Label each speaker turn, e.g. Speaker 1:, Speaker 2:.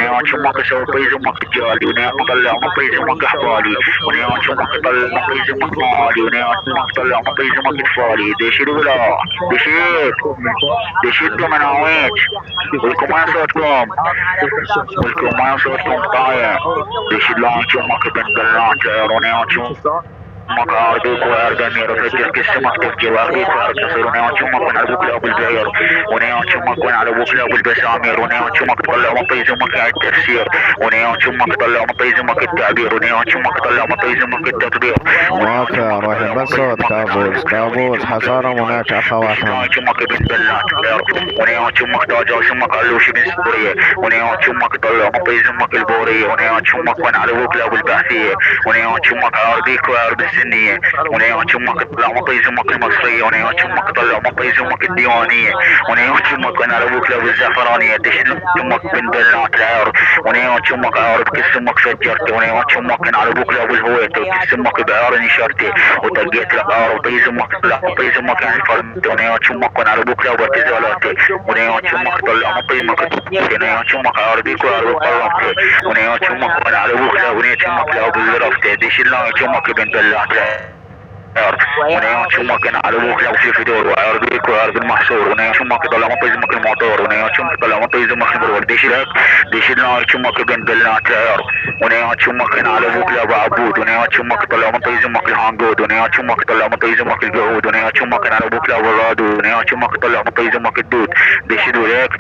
Speaker 1: ونقعد شمك يسوي بيز امك الجالي ونقعد نطلع من بيز امك احوالي ونقعد شمك يطلع من بيز امك مالي ونقعد شمك يطلع من بيز امك اطفالي ديشيد ولا ديشيد ديشيد من عويج ولكم ما صوتكم ولكم ما صوتكم طايع ديشيد لا شمك بنت دلعت ونقعد شمك مقاعدك وأردني رفجر كسمك تفجر وأخذيك وأرتصر ونيوان شمك ون على بكلا بالبعير ونيوان شمك ون على بكلا بالبسامير ونيوان شمك طلع مطيز مك على التفسير ونيوان شمك طلع مطيز مك التعبير ونيوان شمك طلع مطيز مك التطبيق
Speaker 2: وافع روح بصوت كابوس كابوس حصار هناك أخواتهم.
Speaker 1: شمك بن بلات ونيوان شمك تاجر شمك علوش بن سوريا ونيوان شمك طلع مطيز مك البورية ونيوان شمك ون على بكلا بالبعثية ونيوان شمك عارضيك وعارض السنية ونيوان شمك طلع مطيز مك المصرية ونيوان شمك طلع مطيز مك الديوانية ونيوان شمك ون على بكلا بالزعفرانية دشن شمك بن بلات العار ونيوان شمك عارض كسمك فجرت ونيوان شمك على بكلا بالهويت وكسمك بعار نشرتي وتلقيت لك عار وطيز مك طلع مطيز مك يعني فرمت ونيوان شمك ون على بكلا وبرتزالاتي ونيوان شمك طلع مطيز مك ونيوان شمك عارضيك وعارض قرمتي ونيوان شمك ون على بكلا ونيوان شمك لا بالزرفتي دشن لا شمك بن بلات ونيوان شمك على بكلا وفي فدور وعارضيك وعارض المحصور ونيوان شمك طلع مطيز مك الموتور ونيوان شمك طلع مطيز مك البرور دشن لا شمك بن بلات ونيوان شمك على بكلا بعبود ونيوان شمك طلع مطيز مك الهانجود ونيوان شمك طلع مطيز مك الجهود ونيوان شمك على بكلا والرادو ونيوان شمك طلع مطيز مك الدود دشن وليك